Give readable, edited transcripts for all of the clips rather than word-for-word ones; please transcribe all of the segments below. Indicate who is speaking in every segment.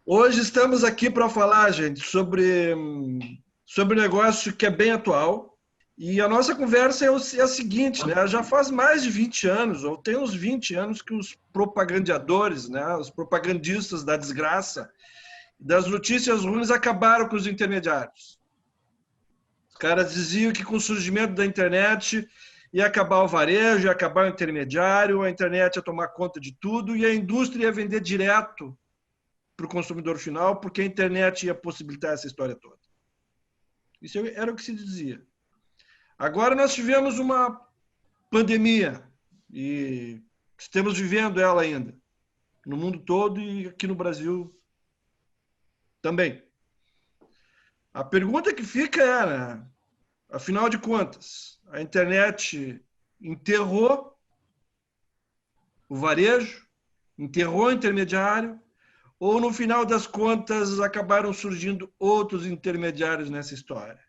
Speaker 1: Hoje estamos aqui para falar, gente, sobre um negócio que é bem atual. E a nossa conversa é a seguinte, né? Já faz mais de 20 anos, ou tem uns 20 anos, que os propagandeadores, né? Os propagandistas da desgraça, das notícias ruins, acabaram com os intermediários. Os caras diziam que com o surgimento da internet ia acabar o varejo, ia acabar o intermediário, a internet ia tomar conta de tudo e a indústria ia vender direto para o consumidor final, porque a internet ia possibilitar essa história toda. Isso era o que se dizia. Agora nós tivemos uma pandemia e estamos vivendo ela ainda, no mundo todo e aqui no Brasil também. A pergunta que fica é, né, afinal de contas, a internet enterrou o varejo, enterrou o intermediário, ou no final das contas acabaram surgindo outros intermediários nessa história?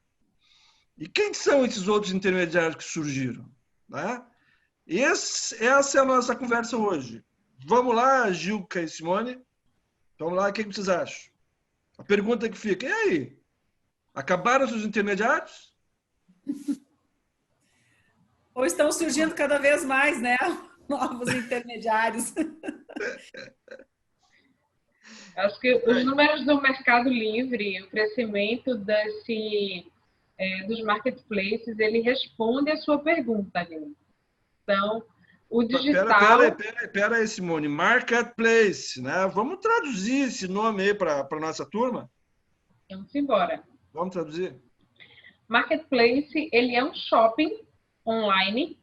Speaker 1: E quem são esses outros intermediários que surgiram? Né? Essa é a nossa conversa hoje. Vamos lá, Gilca e Simone? Vamos lá, o que vocês acham? A pergunta que fica, e aí? Acabaram os intermediários?
Speaker 2: Ou estão surgindo cada vez mais, né? Novos intermediários.
Speaker 3: Acho que os números do Mercado Livre, o crescimento dos marketplaces, ele responde a sua pergunta, Glenn. Então, o digital...
Speaker 1: Pera aí, Simone. Marketplace, né? Vamos traduzir esse nome aí para a nossa turma?
Speaker 3: Vamos embora.
Speaker 1: Vamos traduzir?
Speaker 3: Marketplace, ele é um shopping online,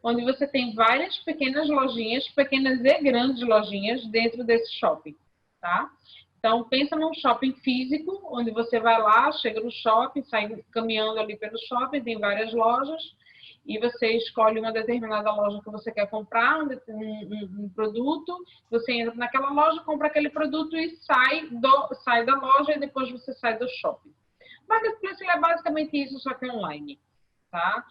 Speaker 3: onde você tem várias pequenas lojinhas, pequenas e grandes lojinhas dentro desse shopping, tá? Então, pensa num shopping físico, onde você vai lá, chega no shopping, sai caminhando ali pelo shopping, tem várias lojas, e você escolhe uma determinada loja que você quer comprar, um produto, você entra naquela loja, compra aquele produto e sai da loja e depois você sai do shopping. O Marketplace é basicamente isso, só que online, tá?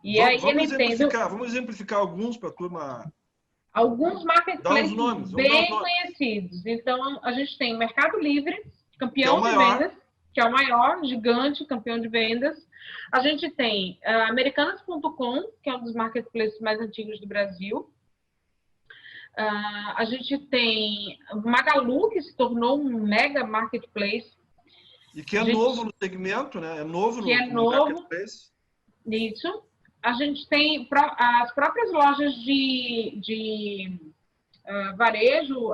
Speaker 3: E aí
Speaker 1: vamos exemplificar alguns para a turma.
Speaker 3: Alguns marketplaces bem conhecidos. Então, a gente tem Mercado Livre, campeão de vendas, que é o maior, gigante, campeão de vendas. A gente tem Americanas.com, que é um dos marketplaces mais antigos do Brasil. A gente tem Magalu, que se tornou um mega marketplace.
Speaker 1: E que é novo no segmento, né? É novo no marketplace.
Speaker 3: Isso. A gente tem as próprias lojas de varejo,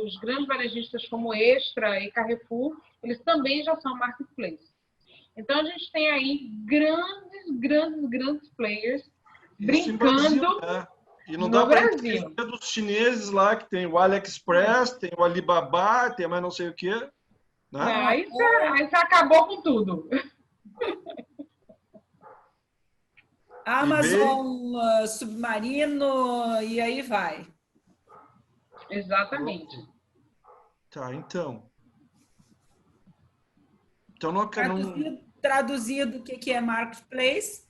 Speaker 3: os grandes varejistas como Extra e Carrefour, eles também já são marketplace. Então, a gente tem aí grandes players brincando
Speaker 1: Brasil, né? E não dá para esquecer dos chineses lá, que tem o AliExpress, tem o Alibaba, tem mais não sei o quê. Né?
Speaker 3: Aí você acabou com tudo.
Speaker 2: Amazon, Submarino, e aí vai.
Speaker 3: Exatamente.
Speaker 1: Tá, então não...
Speaker 2: Traduzido o que é Marketplace,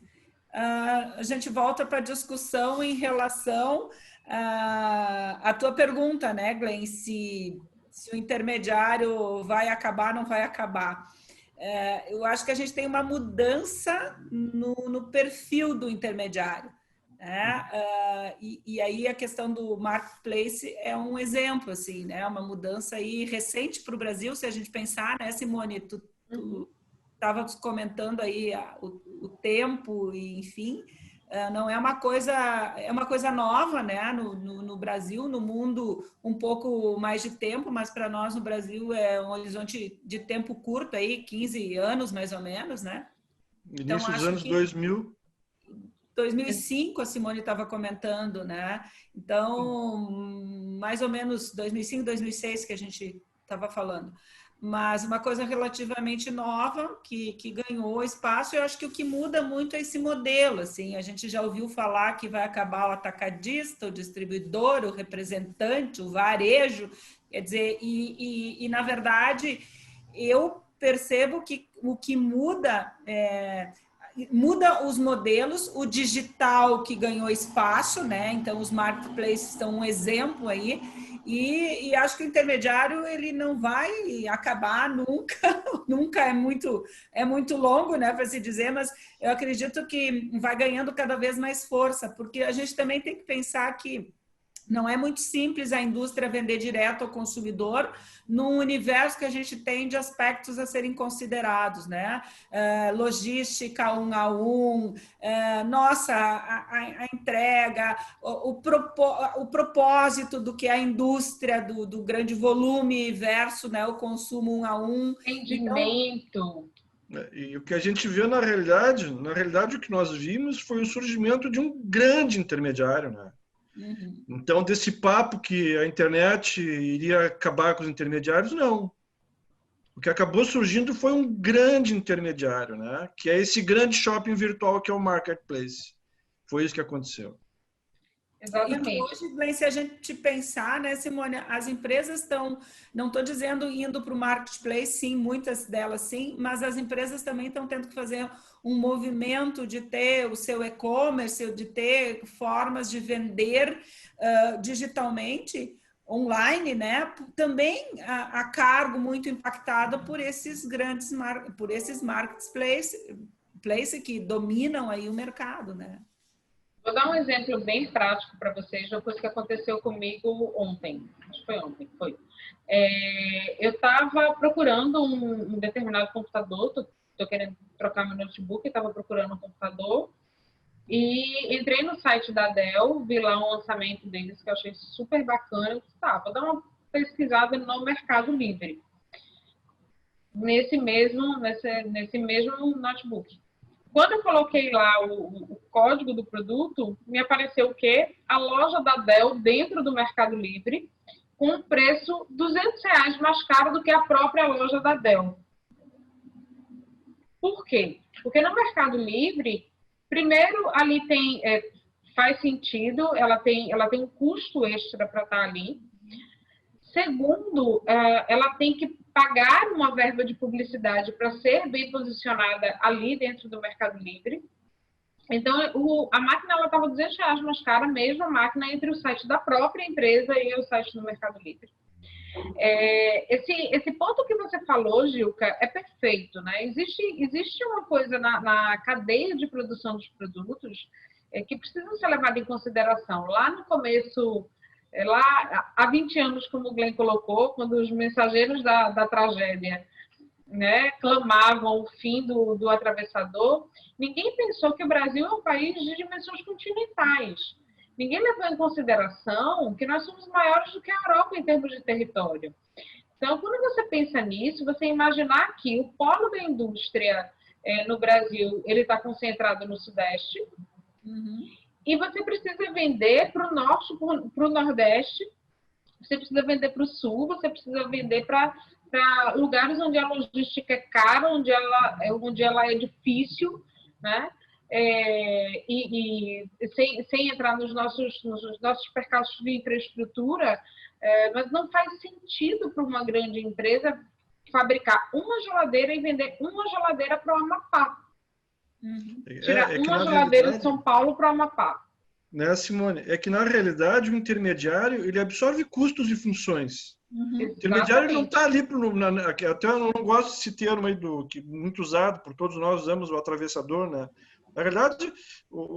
Speaker 2: a gente volta para a discussão em relação à tua pergunta, né, Glenn? Se o intermediário vai acabar, não vai acabar. Eu acho que a gente tem uma mudança no perfil do intermediário. Né? E aí a questão do marketplace é um exemplo, assim, né? Uma mudança aí recente para o Brasil, se a gente pensar, né, Simone? Tu estava comentando aí o tempo, e, enfim, não é uma coisa, é uma coisa nova, né? No Brasil, no mundo, um pouco mais de tempo, mas para nós no Brasil é um horizonte de tempo curto aí, 15 anos mais ou menos, né?
Speaker 1: Início dos anos 2000.
Speaker 2: 2005, a Simone estava comentando, né? Então, mais ou menos 2005, 2006 que a gente estava falando. Mas uma coisa relativamente nova que ganhou espaço. Eu acho que o que muda muito é esse modelo. Assim, a gente já ouviu falar que vai acabar o atacadista, o distribuidor, o representante, o varejo. Quer dizer, na verdade, eu percebo que o que muda muda os modelos, o digital que ganhou espaço, né? Então, os marketplaces são um exemplo aí. E acho que o intermediário ele não vai acabar nunca, nunca é muito longo, né, para se dizer, mas eu acredito que vai ganhando cada vez mais força, porque a gente também tem que pensar que não é muito simples a indústria vender direto ao consumidor num universo que a gente tem de aspectos a serem considerados, né? Logística 1 a 1, a entrega, o propósito do que é a indústria do grande volume versus, né, o consumo 1 a 1.
Speaker 3: Rendimento.
Speaker 1: E o que a gente vê na realidade o que nós vimos foi o surgimento de um grande intermediário, né?
Speaker 2: Uhum.
Speaker 1: Então, desse papo que a internet iria acabar com os intermediários, não. O que acabou surgindo foi um grande intermediário, né? Que é esse grande shopping virtual que é o Marketplace. Foi isso que aconteceu.
Speaker 3: Exatamente.
Speaker 2: E que hoje, Glenn, se a gente pensar, né, Simone, as empresas estão, não estou dizendo indo para o marketplace, sim, muitas delas sim, mas as empresas também estão tendo que fazer um movimento de ter o seu e-commerce, de ter formas de vender digitalmente, online, né? Também a cargo muito impactada por esses grandes por esses marketplaces que dominam aí o mercado, né?
Speaker 3: Vou dar um exemplo bem prático para vocês de uma coisa que aconteceu comigo ontem. Acho que foi ontem, foi. Eu estava procurando um determinado computador, estou querendo trocar meu notebook, estava procurando um computador e entrei no site da Dell, vi lá um lançamento deles que eu achei super bacana. Eu disse, vou dar uma pesquisada no Mercado Livre, nesse mesmo notebook. Quando eu coloquei lá o código do produto, me apareceu o quê? A loja da Dell dentro do Mercado Livre, com um preço R$200 mais caro do que a própria loja da Dell. Por quê? Porque no Mercado Livre, primeiro, ali faz sentido, ela tem um custo extra para estar ali. Segundo, ela tem que pagar uma verba de publicidade para ser bem posicionada ali dentro do Mercado Livre. Então, a máquina estava R$200 mais cara, mesmo a máquina entre o site da própria empresa e o site do Mercado Livre. Esse ponto que você falou, Gilca, é perfeito, né? Existe uma coisa na cadeia de produção dos produtos que precisa ser levada em consideração. Lá no começo, lá há 20 anos, como o Glenn colocou, quando os mensageiros da tragédia, né, clamavam o fim do atravessador, ninguém pensou que o Brasil é um país de dimensões continentais. Ninguém levou em consideração que nós somos maiores do que a Europa em termos de território. Então, quando você pensa nisso, você imaginar que o polo da indústria no Brasil ele está concentrado no Sudeste, e você precisa vender para o Norte, para o Nordeste, você precisa vender para o Sul, você precisa vender para lugares onde a logística é cara, onde ela é difícil, né? Sem entrar nos nossos percalços de infraestrutura, mas não faz sentido para uma grande empresa fabricar uma geladeira e vender uma geladeira para o Amapá. Tirar uma geladeira de São Paulo para o Amapá.
Speaker 1: Né, Simone? É que, na realidade, o intermediário ele absorve custos e funções. O intermediário não está ali... Até eu não gosto desse termo aí, muito usado, por todos nós usamos o atravessador, né? Na verdade,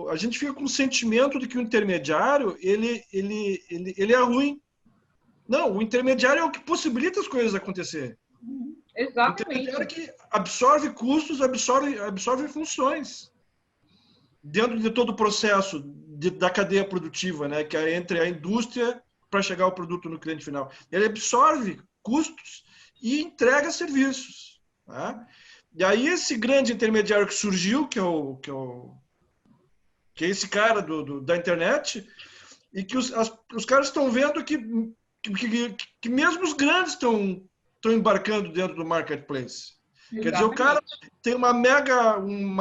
Speaker 1: a gente fica com o sentimento de que o intermediário ele é ruim. Não, o intermediário é o que possibilita as coisas acontecerem.
Speaker 3: Exatamente.
Speaker 1: O intermediário é que absorve custos, absorve funções dentro de todo o processo da cadeia produtiva, né, que é entre a indústria para chegar ao produto no cliente final. Ele absorve custos e entrega serviços. Tá? E aí esse grande intermediário que surgiu, que é esse cara da internet, e que os caras estão vendo que mesmo os grandes estão embarcando dentro do marketplace. Exatamente. Quer dizer, o cara tem uma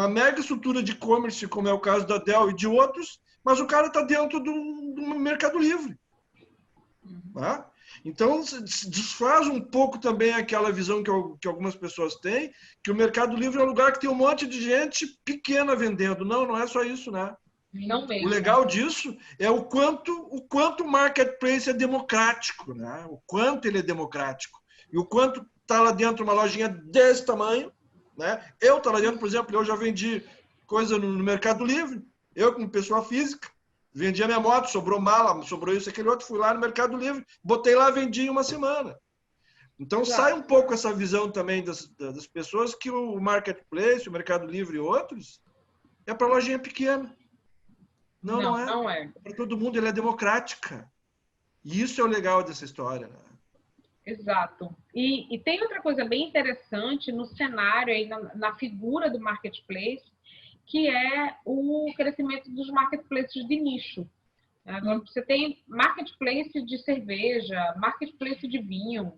Speaker 1: mega estrutura de e-commerce, como é o caso da Dell e de outros, mas o cara está dentro do Mercado Livre. Tá? Então, desfaz um pouco também aquela visão que algumas pessoas têm, que o Mercado Livre é um lugar que tem um monte de gente pequena vendendo. Não é só isso, né?
Speaker 3: Não mesmo.
Speaker 1: O legal disso é o quanto o marketplace é democrático, né? O quanto ele é democrático. E o quanto está lá dentro uma lojinha desse tamanho, né? Eu estou lá dentro, por exemplo, eu já vendi coisa no Mercado Livre, eu como pessoa física, vendi a minha moto, sobrou mala, sobrou isso, aquele outro, fui lá no Mercado Livre, botei lá, vendi em uma semana. Então, sai um pouco essa visão também das pessoas que o marketplace, o Mercado Livre e outros, é para lojinha pequena. Não é.
Speaker 3: Não é.
Speaker 1: Para todo mundo, ele é democrática. E isso é o legal dessa história, né?
Speaker 3: Exato. E tem outra coisa bem interessante no cenário, aí, na figura do marketplace, que é o crescimento dos marketplaces de nicho. Agora, você tem marketplace de cerveja, marketplace de vinho,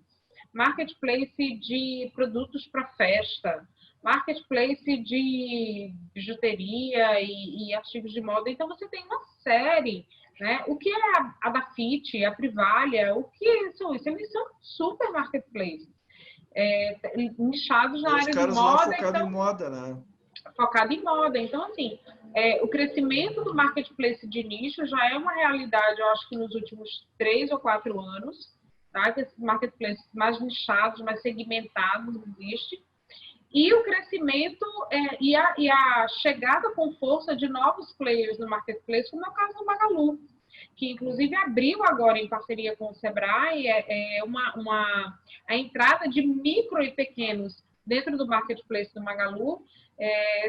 Speaker 3: marketplace de produtos para festa, marketplace de bijuteria e artigos de moda. Então, você tem uma série, né? O que é a Dafit, a Privalha, o que são isso? Eles são super marketplaces, nichados na área de moda.
Speaker 1: Lá focado em moda, né?
Speaker 3: Focado em moda. Então, assim, o crescimento do marketplace de nicho já é uma realidade, eu acho que nos últimos 3 ou 4 anos, tá? Que esses marketplaces mais nichados, mais segmentados existem. E o crescimento e a chegada com força de novos players no marketplace, como é o caso do Magalu, que inclusive abriu agora em parceria com o Sebrae a entrada de micro e pequenos dentro do marketplace do Magalu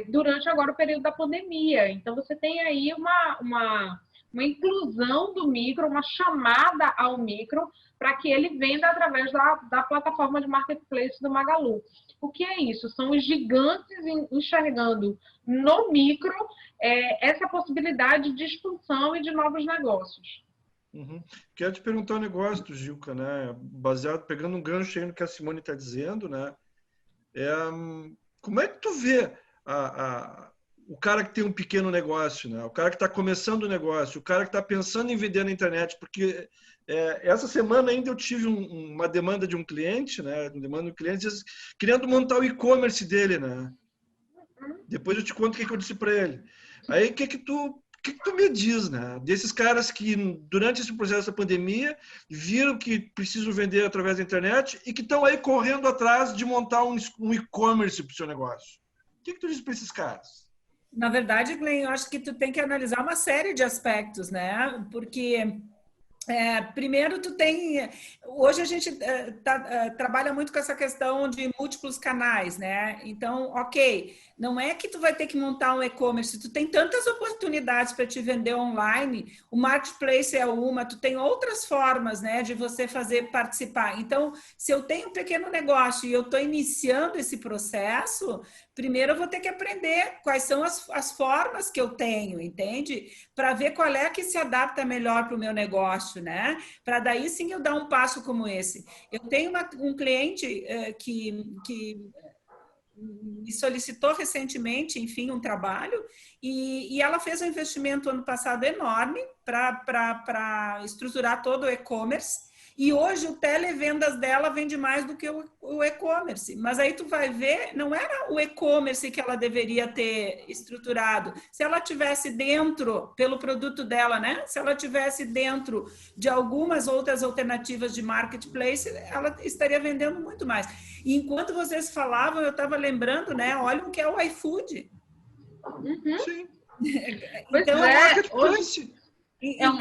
Speaker 3: durante agora o período da pandemia. Então, você tem aí uma inclusão do micro, uma chamada ao micro para que ele venda através da plataforma de marketplace do Magalu. O que é isso? São os gigantes enxergando no micro essa possibilidade de expansão e de novos negócios.
Speaker 1: Uhum. Quero te perguntar um negócio, Gilca, né? Pegando um gancho aí no que a Simone está dizendo, né? Como é que tu vê o cara que tem um pequeno negócio, né? O cara que está começando o negócio, o cara que está pensando em vender na internet? Porque essa semana ainda eu tive uma demanda de um cliente, né? Querendo montar o e-commerce dele, né? Depois eu te conto o que eu disse para ele. Aí o que tu me diz, né? Desses caras que durante esse processo da pandemia viram que precisam vender através da internet e que estão aí correndo atrás de montar um e-commerce para o seu negócio. O que tu diz para esses caras?
Speaker 2: Na verdade, Glenn, eu acho que tu tem que analisar uma série de aspectos, né? Porque primeiro, hoje a gente trabalha muito com essa questão de múltiplos canais, né? Então, ok, não é que tu vai ter que montar um e-commerce, tu tem tantas oportunidades para te vender online, o marketplace é uma, tu tem outras formas, né, de você participar. Então, se eu tenho um pequeno negócio e eu estou iniciando esse processo, primeiro eu vou ter que aprender quais são as formas que eu tenho, entende? Para ver qual é que se adapta melhor para o meu negócio, né? Para daí sim eu dar um passo como esse. Eu tenho um cliente que me solicitou recentemente, enfim, um trabalho, e ela fez um investimento ano passado enorme para estruturar todo o e-commerce. E hoje o televendas dela vende mais do que o e-commerce. Mas aí tu vai ver, não era o e-commerce que ela deveria ter estruturado. Se ela tivesse dentro, pelo produto dela, né? Se ela tivesse dentro de algumas outras alternativas de marketplace, ela estaria vendendo muito mais. E enquanto vocês falavam, eu estava lembrando, né? Olha o que é o iFood.
Speaker 3: Uhum.
Speaker 1: Sim.
Speaker 2: Então,
Speaker 1: marketplace.
Speaker 3: Um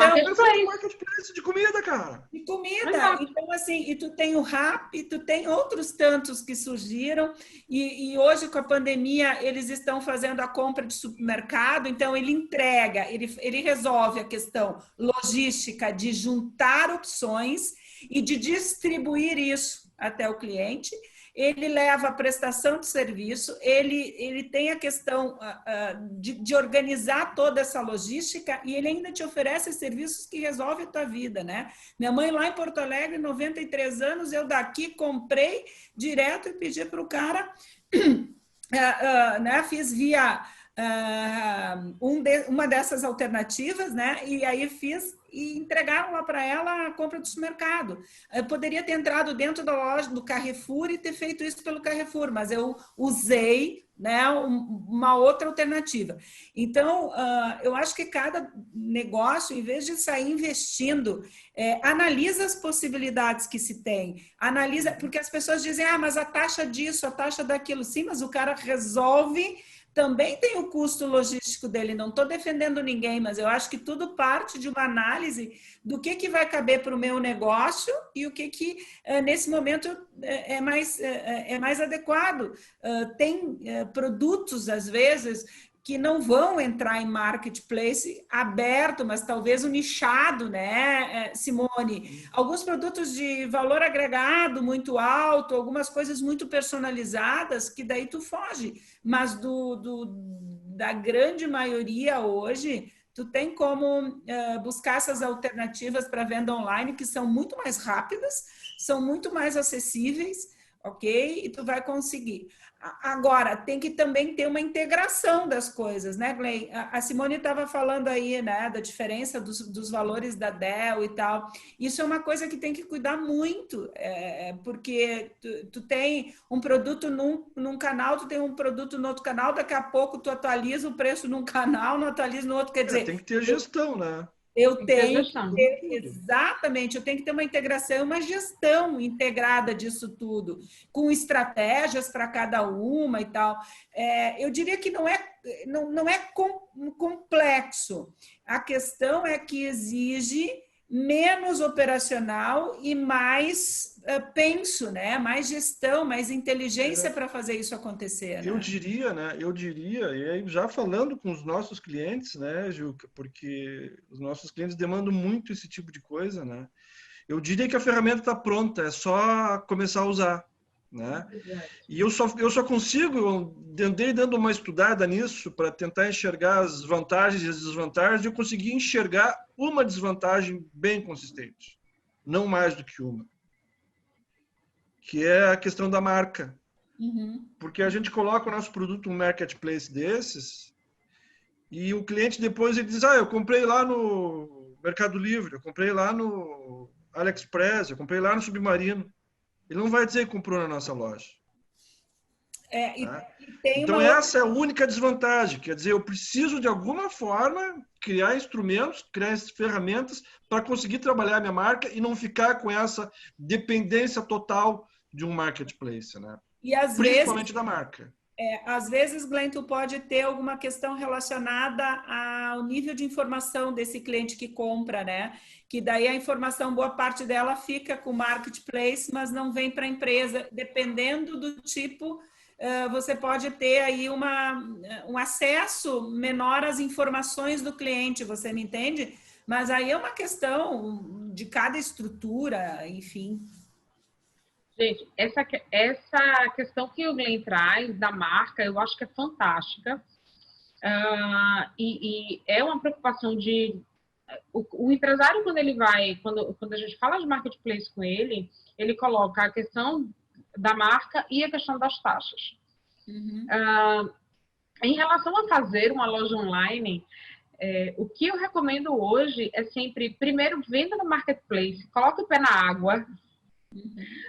Speaker 1: marketplace de comida, cara.
Speaker 2: De comida. Então, assim, e tu tem o Rappi, tu tem outros tantos que surgiram, e hoje, com a pandemia, eles estão fazendo a compra de supermercado, então ele entrega, ele resolve a questão logística de juntar opções e de distribuir isso até o cliente. Ele leva a prestação de serviço, ele tem a questão de organizar toda essa logística e ele ainda te oferece serviços que resolvem a tua vida, né? Minha mãe lá em Porto Alegre, 93 anos, eu daqui comprei direto e pedi para o cara, né? Fiz via uma dessas alternativas, né? E aí fiz e entregaram lá para ela a compra do supermercado. Eu poderia ter entrado dentro da loja do Carrefour e ter feito isso pelo Carrefour, mas eu usei, né, uma outra alternativa. Então, eu acho que cada negócio, em vez de sair investindo, analisa as possibilidades que se tem, analisa, porque as pessoas dizem, mas a taxa disso, a taxa daquilo, sim, mas o cara resolve. Também tem o custo logístico dele, não estou defendendo ninguém, mas eu acho que tudo parte de uma análise do que vai caber para o meu negócio e o que nesse momento é mais adequado. Tem produtos, às vezes, que não vão entrar em marketplace aberto, mas talvez o nichado, né, Simone? Alguns produtos de valor agregado muito alto, algumas coisas muito personalizadas, que daí tu foge. Mas da grande maioria hoje, tu tem como buscar essas alternativas para venda online, que são muito mais rápidas, são muito mais acessíveis, ok? E tu vai conseguir. Agora, tem que também ter uma integração das coisas, né, Glenn? A Simone estava falando aí, né, da diferença dos valores da Dell e tal. Isso é uma coisa que tem que cuidar muito, porque tu tem um produto num canal, tu tem um produto no outro canal, daqui a pouco tu atualiza o preço num canal, não atualiza no outro, quer dizer...
Speaker 1: Tem que ter gestão, né?
Speaker 2: Eu tenho que ter, exatamente, eu tenho que ter uma integração, uma gestão integrada disso tudo, com estratégias para cada uma e tal. Eu diria que não é complexo. A questão é que exige menos operacional e mais penso, né? Mais gestão, mais inteligência para fazer isso acontecer.
Speaker 1: Eu diria, e aí já falando com os nossos clientes, né, Juca, porque os nossos clientes demandam muito esse tipo de coisa, né? Eu diria que a ferramenta está pronta, é só começar a usar, né? E eu só consigo, eu andei dando uma estudada nisso para tentar enxergar as vantagens e as desvantagens, e eu consegui enxergar uma desvantagem bem consistente, não mais do que uma, que é a questão da marca.
Speaker 2: Uhum.
Speaker 1: Porque a gente coloca o nosso produto num marketplace desses e o cliente depois ele diz, eu comprei lá no Mercado Livre, eu comprei lá no AliExpress, eu comprei lá no Submarino. Ele não vai dizer que comprou na nossa loja. Então essa é a única desvantagem, quer dizer, eu preciso de alguma forma criar instrumentos, criar ferramentas para conseguir trabalhar a minha marca e não ficar com essa dependência total de um marketplace, né?
Speaker 2: E às
Speaker 1: principalmente
Speaker 2: vezes,
Speaker 1: da marca.
Speaker 2: Às vezes, Glenn, tu pode ter alguma questão relacionada ao nível de informação desse cliente que compra, né? Que daí a informação, boa parte dela fica com o marketplace, mas não vem para a empresa. Dependendo do tipo, você pode ter aí um acesso menor às informações do cliente, você me entende? Mas aí é uma questão de cada estrutura, enfim.
Speaker 3: Gente, essa questão que o Glenn traz da marca, eu acho que é fantástica. E é uma preocupação de... O empresário, quando a gente fala de marketplace com ele coloca a questão da marca e a questão das taxas.
Speaker 2: Uhum.
Speaker 3: Em relação a fazer uma loja online, o que eu recomendo hoje é sempre, primeiro, venda no marketplace, coloque o pé na água.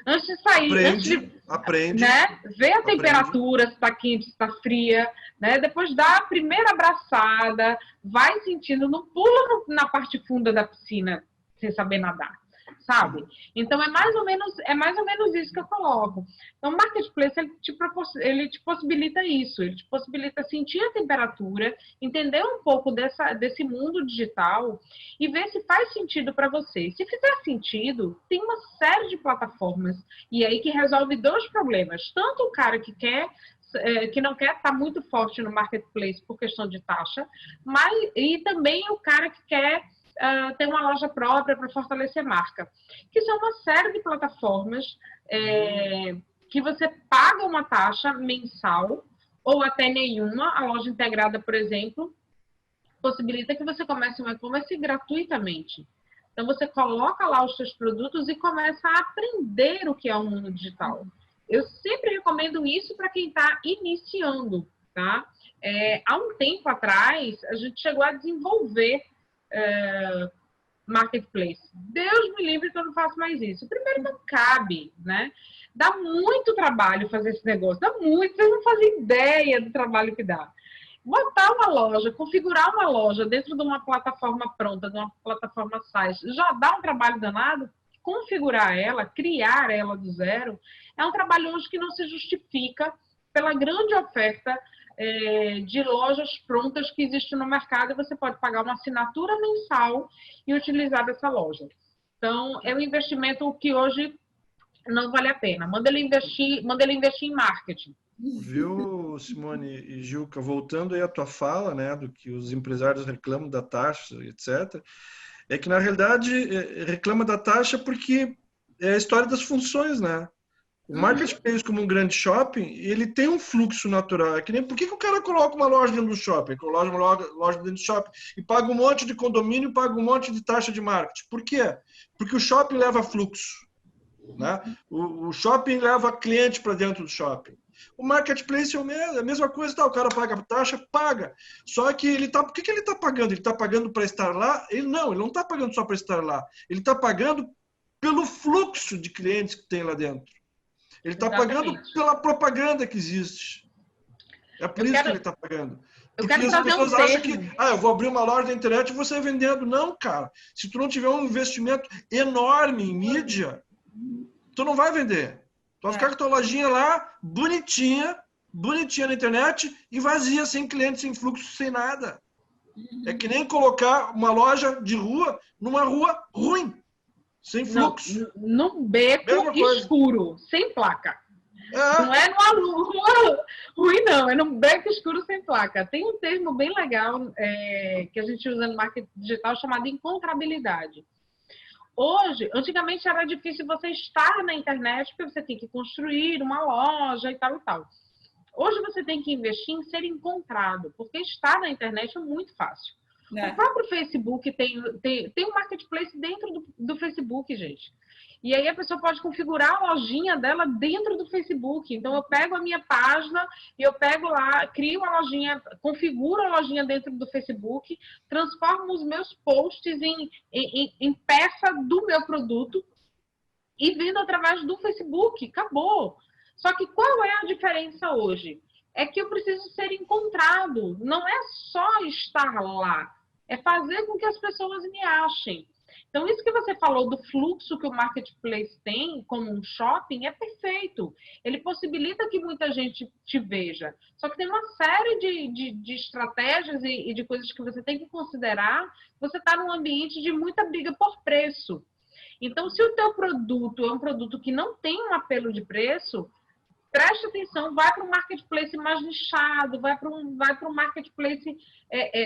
Speaker 3: Antes de sair,
Speaker 1: aprende,
Speaker 3: né? Vê a temperatura, se está quente, se está fria, né? Depois dá a primeira abraçada, vai sentindo, não pula na parte funda da piscina sem saber nadar, sabe? Então é mais ou menos isso que eu coloco. Então o marketplace ele te possibilita isso, ele te possibilita sentir a temperatura, entender um pouco desse mundo digital e ver se faz sentido para você. Se fizer sentido, tem uma série de plataformas e aí que resolve dois problemas. Tanto o cara que não quer estar muito forte no marketplace por questão de taxa, e também o cara que quer ter uma loja própria para fortalecer a marca. Que são uma série de plataformas que você paga uma taxa mensal ou até nenhuma. A loja integrada, por exemplo, possibilita que você comece um e-commerce gratuitamente. Então, você coloca lá os seus produtos e começa a aprender o que é o mundo digital. Eu sempre recomendo isso para quem está iniciando. tá? Há um tempo atrás, a gente chegou a desenvolver marketplace. Deus me livre que eu não faço mais isso. Primeiro, não cabe, né? Dá muito trabalho fazer esse negócio. Dá muito. Vocês não fazem ideia do trabalho que dá. Botar uma loja, configurar uma loja dentro de uma plataforma pronta, de uma plataforma SaaS, já dá um trabalho danado. Configurar ela, criar ela do zero, é um trabalho hoje que não se justifica pela grande oferta de lojas prontas que existe no mercado, e você pode pagar uma assinatura mensal e utilizar dessa loja. Então, é um investimento que hoje não vale a pena. Manda ele investir em marketing.
Speaker 1: Viu, Simone e Gilca, voltando aí à tua fala, né, do que os empresários reclamam da taxa, etc., é que, na realidade, reclama da taxa porque é a história das funções, né? O marketplace, como um grande shopping, ele tem um fluxo natural. É que nem, por que o cara coloca uma loja dentro do shopping? Coloca uma loja dentro do shopping e paga um monte de condomínio, paga um monte de taxa de marketing. Por quê? Porque o shopping leva fluxo, né? O shopping leva cliente para dentro do shopping. O marketplace é a mesma coisa, tá? O cara paga a taxa, paga. Só que ele tá, por que ele está pagando? Ele está pagando para estar lá? Ele não está pagando só para estar lá. Ele está pagando pelo fluxo de clientes que tem lá dentro. Ele está pagando pela propaganda que existe. É por isso que ele está pagando. Porque as pessoas acham que eu vou abrir uma loja na internet e vou sair vendendo. Não, cara. Se tu não tiver um investimento enorme em mídia, tu não vai vender. Tu vai ficar com a tua lojinha lá, bonitinha na internet e vazia, sem cliente, sem fluxo, sem nada. É que nem colocar uma loja de rua numa rua ruim. Sem fluxo.
Speaker 3: Num beco escuro, sem placa. Não é numa rua ruim, não. É num beco escuro sem placa. Tem um termo bem legal que a gente usa no marketing digital chamado encontrabilidade. Hoje, antigamente era difícil você estar na internet porque você tem que construir uma loja e tal e tal. Hoje você tem que investir em ser encontrado, porque estar na internet é muito fácil. O próprio Facebook tem um marketplace dentro do Facebook, gente. E aí a pessoa pode configurar a lojinha dela dentro do Facebook. Então, eu pego a minha página e eu pego lá, crio a lojinha, configuro a lojinha dentro do Facebook, transformo os meus posts em peça do meu produto e vendo através do Facebook. Acabou. Só que qual é a diferença hoje? É que eu preciso ser encontrado. Não é só estar lá. É fazer com que as pessoas me achem. Então, isso que você falou do fluxo que o marketplace tem como um shopping é perfeito. Ele possibilita que muita gente te veja. Só que tem uma série de estratégias e de coisas que você tem que considerar. Você está num ambiente de muita briga por preço. Então, se o teu produto é um produto que não tem um apelo de preço, preste atenção, vai para um marketplace mais nichado, vai para um marketplace,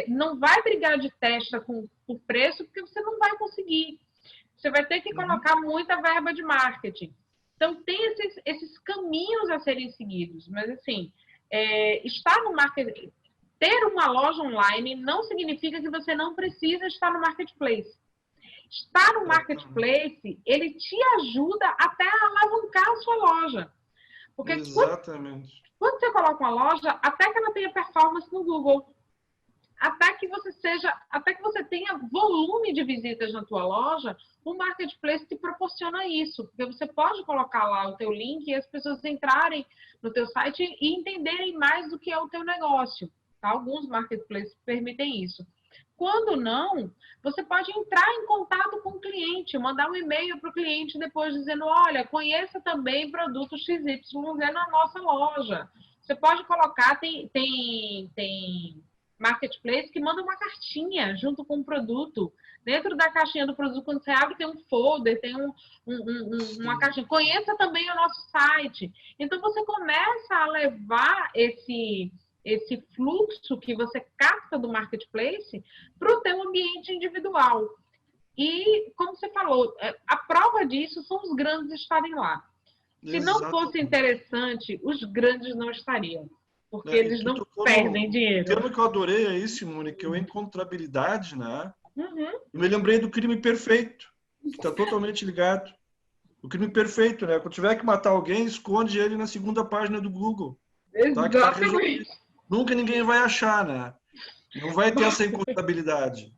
Speaker 3: não vai brigar de testa por preço, porque você não vai conseguir. Você vai ter que colocar muita verba de marketing. Então, tem esses caminhos a serem seguidos. Mas, assim, estar no marketing, ter uma loja online não significa que você não precisa estar no marketplace. Estar no marketplace, ele te ajuda até a alavancar a sua loja. Porque
Speaker 1: exatamente.
Speaker 3: Quando você coloca uma loja, até que ela tenha performance no Google, até que você tenha volume de visitas na tua loja, o marketplace te proporciona isso, porque você pode colocar lá o teu link e as pessoas entrarem no teu site e entenderem mais do que é o teu negócio. Tá? Alguns marketplaces permitem isso. Quando não, você pode entrar em contato com o cliente, mandar um e-mail para o cliente depois dizendo, olha, conheça também produtos XYZ na nossa loja. Você pode colocar, tem marketplace que manda uma cartinha junto com o produto. Dentro da caixinha do produto, quando você abre, tem um folder, tem uma caixinha. Conheça também o nosso site. Então, você começa a levar esse fluxo que você capta do marketplace para o teu ambiente individual. E, como você falou, a prova disso são os grandes estarem lá. Se não fosse interessante, os grandes não estariam. Porque eles não perdem dinheiro.
Speaker 1: O termo que eu adorei aí, Simone, que é a encontrabilidade, né? Eu me lembrei do crime perfeito, que está totalmente ligado. O crime perfeito, né? Quando tiver que matar alguém, esconde ele na segunda página do Google.
Speaker 3: Exatamente.
Speaker 1: nunca ninguém vai achar, né? Não vai ter essa incontabilidade.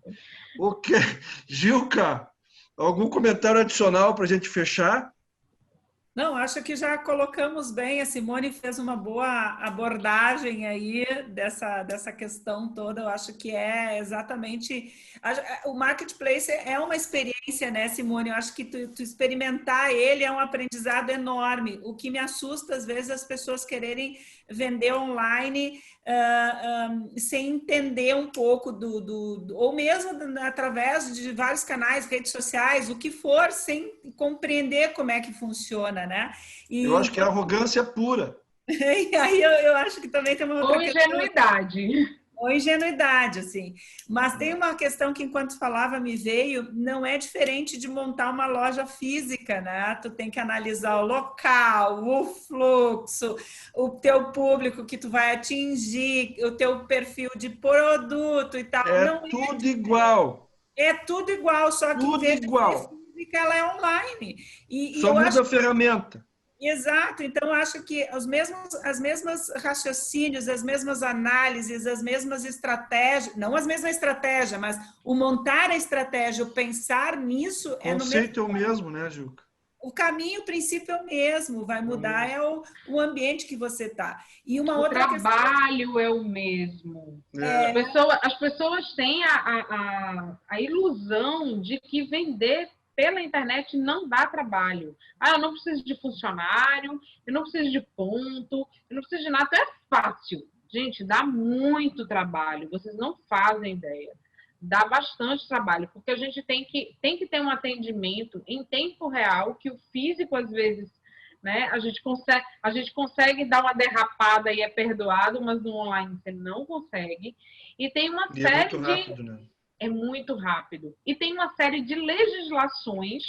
Speaker 1: Ok. Gilca, algum comentário adicional para a gente fechar?
Speaker 2: Não, acho que já colocamos bem. A Simone fez uma boa abordagem aí dessa questão toda. Eu acho que é exatamente. O marketplace é uma experiência, né, Simone? Eu acho que tu experimentar ele é um aprendizado enorme. O que me assusta, às vezes, é as pessoas quererem vender online sem entender um pouco ou mesmo através de vários canais, redes sociais, o que for, sem compreender como é que funciona, né?
Speaker 1: Eu
Speaker 2: E,
Speaker 1: acho que é arrogância pura.
Speaker 2: e aí eu acho que também tem uma outra
Speaker 3: Ou ingenuidade.
Speaker 2: ou ingenuidade, assim. Mas tem uma questão que, enquanto falava, me veio, não é diferente de montar uma loja física, né? Tu tem que analisar o local, o fluxo, o teu público que tu vai atingir, o teu perfil de produto e tal.
Speaker 1: É
Speaker 2: Não
Speaker 1: tudo igual.
Speaker 2: é tudo igual, só que em
Speaker 1: Tudo
Speaker 2: vez de ser
Speaker 1: igual.
Speaker 2: física, ela é online. E
Speaker 1: Só
Speaker 2: eu
Speaker 1: muda
Speaker 2: acho
Speaker 1: a ferramenta.
Speaker 2: exato, então eu acho que as mesmas raciocínios, as mesmas análises, as mesmas estratégias, não as mesmas estratégias, mas o montar a estratégia, o pensar nisso
Speaker 1: O
Speaker 2: é no mesmo.
Speaker 1: conceito é o mesmo, né, Gilca?
Speaker 2: O caminho, o princípio é o mesmo, vai mudar o ambiente que você está. E uma
Speaker 3: O
Speaker 2: outra questão.
Speaker 3: trabalho é o mesmo.
Speaker 1: É.
Speaker 3: As pessoas têm a ilusão de que vender pela internet não dá trabalho. Ah, eu não preciso de funcionário, eu não preciso de ponto, eu não preciso de nada. É fácil. Gente, dá muito trabalho. Vocês não fazem ideia. Dá bastante trabalho, porque a gente tem que ter um atendimento em tempo real, que o físico, às vezes, né, a gente consegue dar uma derrapada e é perdoado, mas no online você não consegue. E tem uma
Speaker 1: E é
Speaker 3: série
Speaker 1: muito rápido, né?
Speaker 3: é muito rápido. E tem uma série de legislações,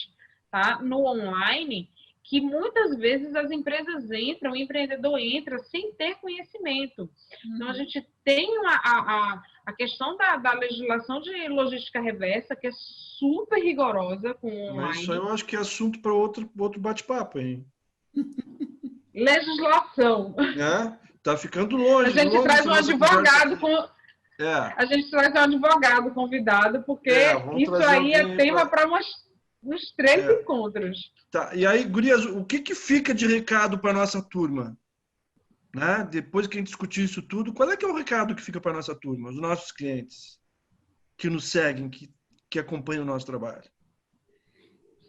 Speaker 3: tá, no online, que muitas vezes as empresas entram, o empreendedor entra sem ter conhecimento. Então, a gente tem a questão da legislação de logística reversa, que é super rigorosa com o
Speaker 1: Mas isso aí
Speaker 3: online.
Speaker 1: eu acho que é assunto para outro bate-papo, hein?
Speaker 3: Legislação.
Speaker 1: Né? Tá ficando
Speaker 3: A
Speaker 1: longe,
Speaker 3: gente
Speaker 1: longe
Speaker 3: traz
Speaker 1: essa
Speaker 3: um
Speaker 1: nossa conversa
Speaker 3: advogado
Speaker 1: aqui.
Speaker 3: a gente traz um advogado convidado, porque
Speaker 1: Vamos
Speaker 3: isso
Speaker 1: trazer
Speaker 3: aí é
Speaker 1: alguém
Speaker 3: tema
Speaker 1: para.
Speaker 3: para uns 3 encontros.
Speaker 1: Tá. E aí, gurias, o que fica de recado para nossa turma? Né? Depois que a gente discutir isso tudo, qual é que é o recado que fica para nossa turma, os nossos clientes que nos seguem, que acompanham o nosso trabalho?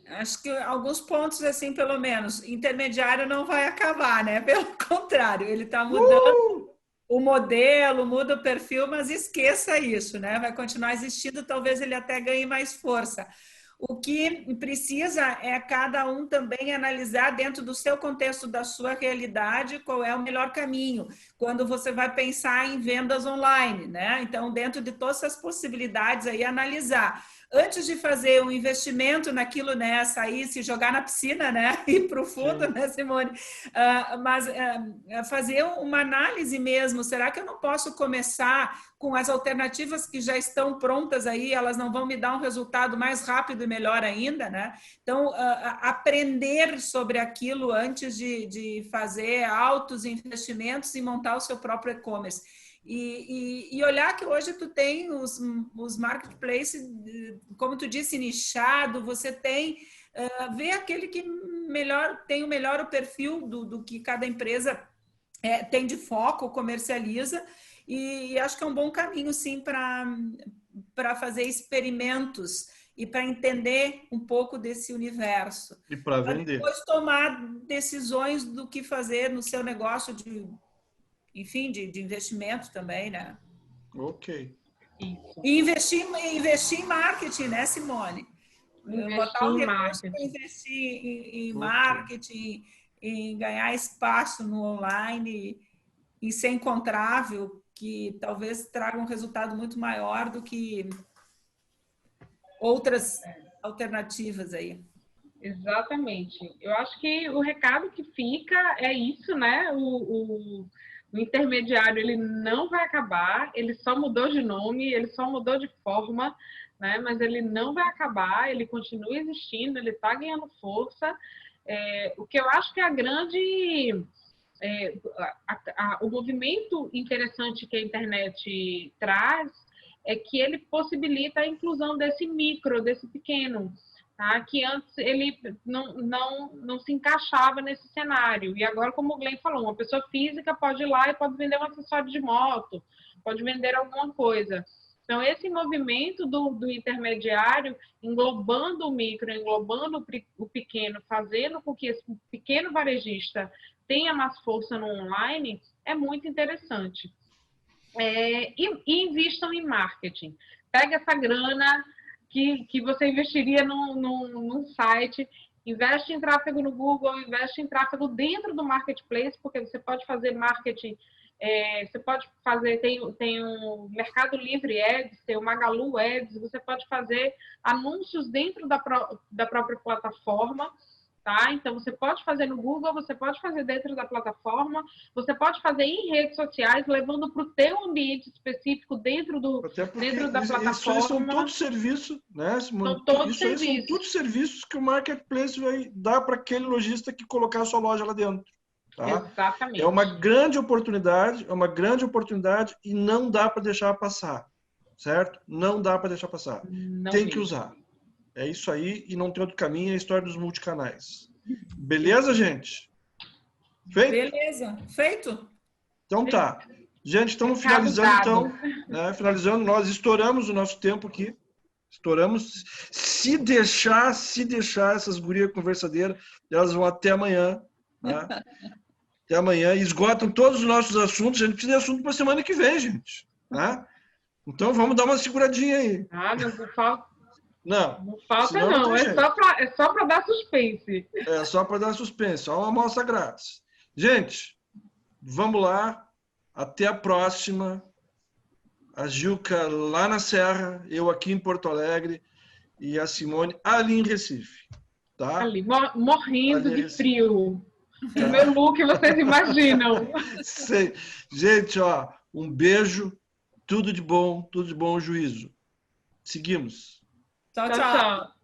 Speaker 2: Acho que alguns pontos, assim, pelo menos, intermediário não vai acabar, né? Pelo contrário, ele está mudando o modelo, muda o perfil, mas esqueça isso, né? Vai continuar existindo, talvez ele até ganhe mais força. O que precisa é cada um também analisar dentro do seu contexto, da sua realidade, qual é o melhor caminho quando você vai pensar em vendas online, né? Então, dentro de todas essas possibilidades aí, analisar. Antes de fazer um investimento naquilo, né, sair, se jogar na piscina, né, ir para o fundo,
Speaker 1: Sim.
Speaker 2: né, Simone? Mas fazer uma análise mesmo. Será que eu não posso começar com as alternativas que já estão prontas aí? Elas não vão me dar um resultado mais rápido e melhor ainda, né? Então, aprender sobre aquilo antes de fazer altos investimentos e montar o seu próprio e-commerce. E olhar que hoje tu tem os marketplaces, como tu disse, nichado, você tem ver aquele que tem o melhor o perfil do que cada empresa tem de foco, comercializa, e acho que é um bom caminho, sim, para fazer experimentos e para entender um pouco desse universo.
Speaker 1: E para
Speaker 2: Para
Speaker 1: vender.
Speaker 2: depois tomar decisões do que fazer no seu negócio enfim, de investimento também, né?
Speaker 1: Ok.
Speaker 3: Isso.
Speaker 2: E investir em marketing, né, Simone? Botar
Speaker 3: Investir
Speaker 2: o
Speaker 3: em
Speaker 2: recurso para
Speaker 3: marketing.
Speaker 2: investir em
Speaker 1: Ok.
Speaker 2: marketing, em ganhar espaço no online, em ser encontrável, que talvez traga um resultado muito maior do que outras alternativas aí.
Speaker 3: Exatamente. Eu acho que o recado que fica é isso, né? O intermediário, ele não vai acabar, ele só mudou de nome, ele só mudou de forma, né? Mas ele não vai acabar, ele continua existindo, ele está ganhando força. O que eu acho que é o movimento interessante que a internet traz é que ele possibilita a inclusão desse micro, desse pequeno, tá? Que antes ele não se encaixava nesse cenário. E agora, como o Glenn falou, uma pessoa física pode ir lá e pode vender um acessório de moto, pode vender alguma coisa. Então, esse movimento do intermediário, englobando o micro, englobando o pequeno, fazendo com que esse pequeno varejista tenha mais força no online, é muito interessante. E invistam em marketing. Pega essa grana que você investiria num site, investe em tráfego no Google, investe em tráfego dentro do marketplace, porque você pode fazer marketing. Você pode fazer, tem o Mercado Livre Ads, tem o Magalu Ads, você pode fazer anúncios dentro da própria plataforma, tá? Então, você pode fazer no Google, você pode fazer dentro da plataforma, você pode fazer em redes sociais, levando para o teu ambiente específico dentro da plataforma. Isso
Speaker 1: aí são todos serviços, né, Simone?
Speaker 3: São todos
Speaker 1: serviços. São todos serviços que o Marketplace vai dar para aquele lojista que colocar a sua loja lá dentro. Tá?
Speaker 3: Exatamente.
Speaker 1: É uma grande oportunidade e não dá para deixar passar, certo? Não dá para deixar passar. Tem que usar. É isso aí e não tem outro caminho, é a história dos multicanais. Beleza, gente? Feito?
Speaker 2: Beleza, feito.
Speaker 1: Então tá. Gente, estamos finalizando então. Né? Finalizando, nós estouramos o nosso tempo aqui. Estouramos. Se deixar essas gurias conversadeiras, elas vão até amanhã. Né? Até amanhã. Esgotam todos os nossos assuntos. A gente precisa de assunto para a semana que vem, gente. Né? Então vamos dar uma seguradinha aí.
Speaker 3: Não falta.
Speaker 1: Não
Speaker 3: falta não. É só para dar suspense.
Speaker 1: É só para dar suspense. Só uma amostra grátis. Gente, vamos lá. Até a próxima. A Gilca lá na Serra, eu aqui em Porto Alegre e a Simone ali em Recife. Tá?
Speaker 3: Ali, morrendo de frio. Tá. O meu look, vocês imaginam.
Speaker 1: Sei. Gente, ó, um beijo, tudo de bom juízo. Seguimos.
Speaker 2: Tchau, tchau.